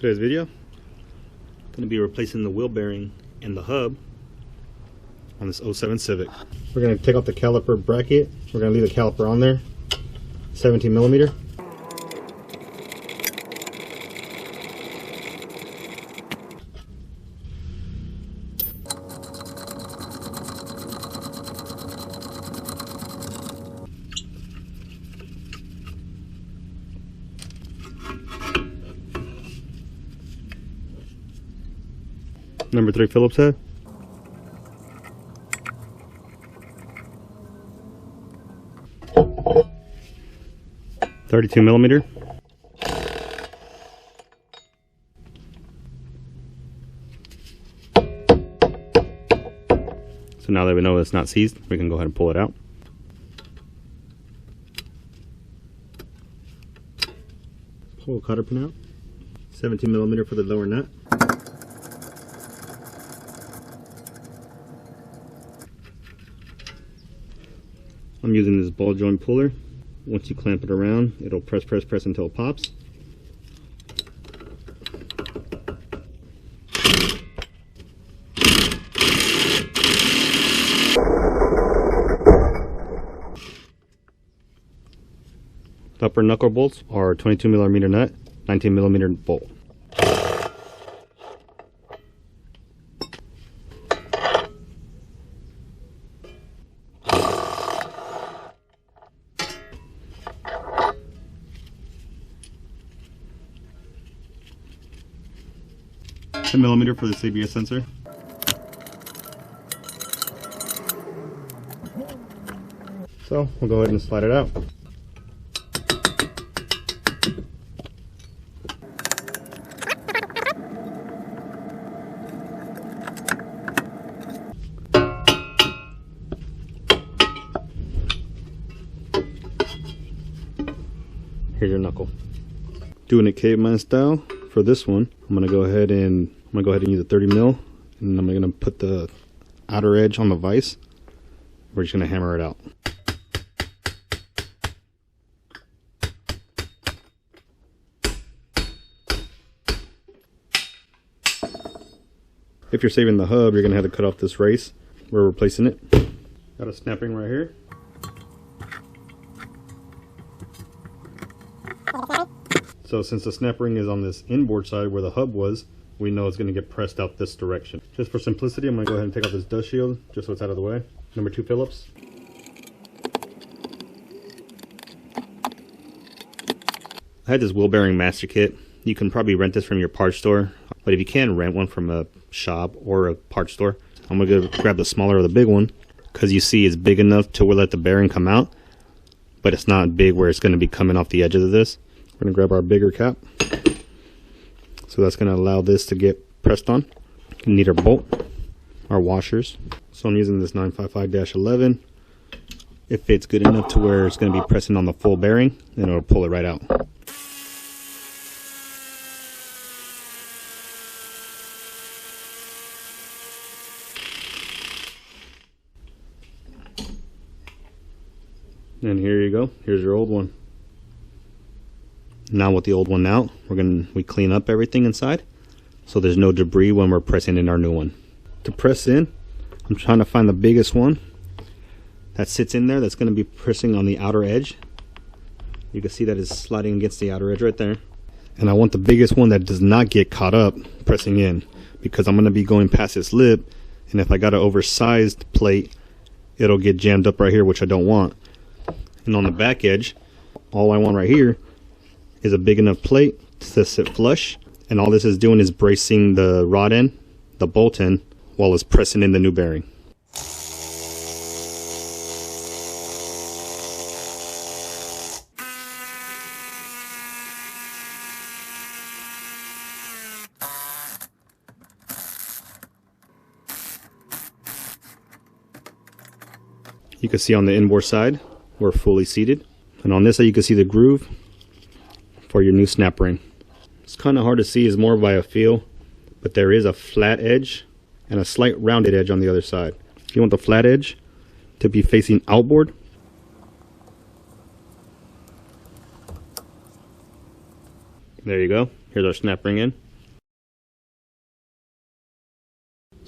Today's video, going to be replacing the wheel bearing and the hub on this 07 Civic. We're going to take off the caliper bracket. We're going to leave the caliper on there, 17 millimeter. Number 3 Phillips head. .32 millimeter. So now that we know it's not seized, we can go ahead and pull it out. Pull the cotter pin out. 17 millimeter for the lower nut. I'm using this ball joint puller. Once you clamp it around, it'll press until it pops. The upper knuckle bolts are 22 millimeter nut, 19 millimeter bolt. Millimeter for the ABS sensor. So we'll go ahead and slide it out. Here's your knuckle. Doing it caveman style for this one. I'm gonna go ahead and use a 30 mil, and I'm gonna put the outer edge on the vise. We're just gonna hammer it out. If you're saving the hub, you're gonna have to cut off this race. We're replacing it. Got a snap ring right here. So since the snap ring is on this inboard side where the hub was, we know it's going to get pressed out this direction. Just for simplicity, I'm going to go ahead and take off this dust shield just so it's out of the way. Number 2 Phillips. I had this wheel bearing master kit. You can probably rent this from your parts store, but if you can rent one from a shop or a parts store, I'm going to grab the smaller or the big one, because you see it's big enough to let the bearing come out, but it's not big where it's going to be coming off the edges of this. We're going to grab our bigger cap. So that's going to allow this to get pressed on. We need our bolt, our washers. So I'm using this 955-11. It fits good enough to where it's going to be pressing on the full bearing, and it'll pull it right out. And here you go. Here's your old one. Now with the old one out, we clean up everything inside so there's no debris when we're pressing in our new one. To press in, I'm trying to find the biggest one that sits in there that's going to be pressing on the outer edge. You can see that it's sliding against the outer edge right there. And I want the biggest one that does not get caught up pressing in, because I'm going to be going past this lip, and if I got an oversized plate, it'll get jammed up right here, which I don't want. And on the back edge, all I want right here is a big enough plate to sit flush, and all this is doing is bracing the rod end, the bolt end, while it's pressing in the new bearing. You can see on the inboard side, we're fully seated, and on this side you can see the groove for your new snap ring. It's kind of hard to see, it's more by a feel, but there is a flat edge and a slight rounded edge on the other side. If you want the flat edge to be facing outboard, there you go. Here's our snap ring in.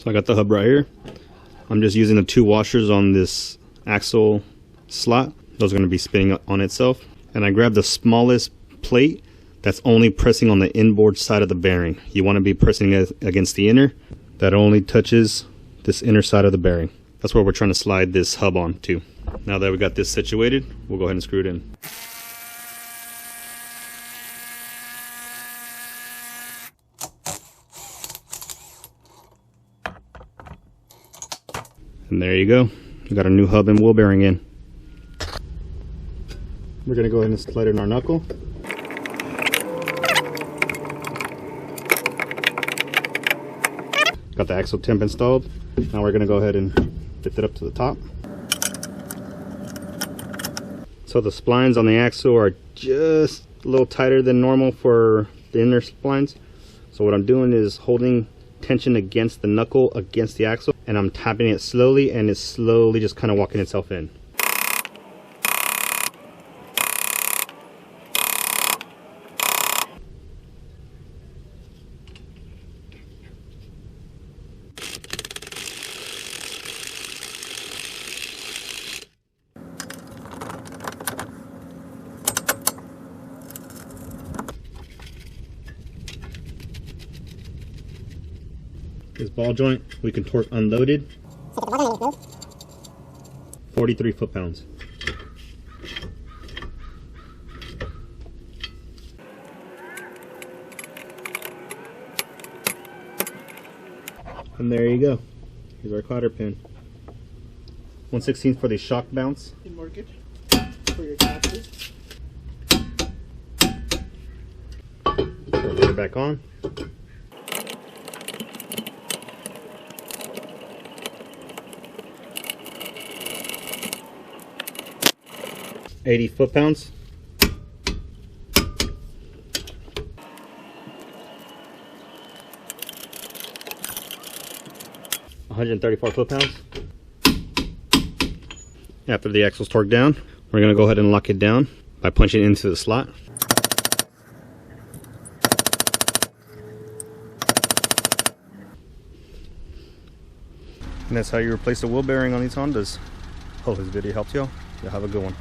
So I got the hub right here. I'm just using the 2 washers on this axle slot. Those are going to be spinning on itself. And I grabbed the smallest plate that's only pressing on the inboard side of the bearing. You want to be pressing against the inner. That only touches this inner side of the bearing. That's where we're trying to slide this hub on to. Now that we got this situated, we'll go ahead and screw it in. And there you go. We got our new hub and wheel bearing in. We're going to go ahead and slide in our knuckle. Got the axle temp installed. Now we're going to go ahead and lift it up to the top. So the splines on the axle are just a little tighter than normal for the inner splines. So what I'm doing is holding tension against the knuckle against the axle, and I'm tapping it slowly, and it's slowly just kind of walking itself in. This ball joint we can torque unloaded 43 foot-pounds. And there you go. Here's our cotter pin. 1/16 for the shock bounce. Mortgage for your taxes. Put it back on. $80 foot-pounds. 134 foot-pounds. After the axle's torqued down, we're going to go ahead and lock it down by punching it into the slot. And that's how you replace the wheel bearing on these Hondas. Hope this video helped you all. You'll have a good one.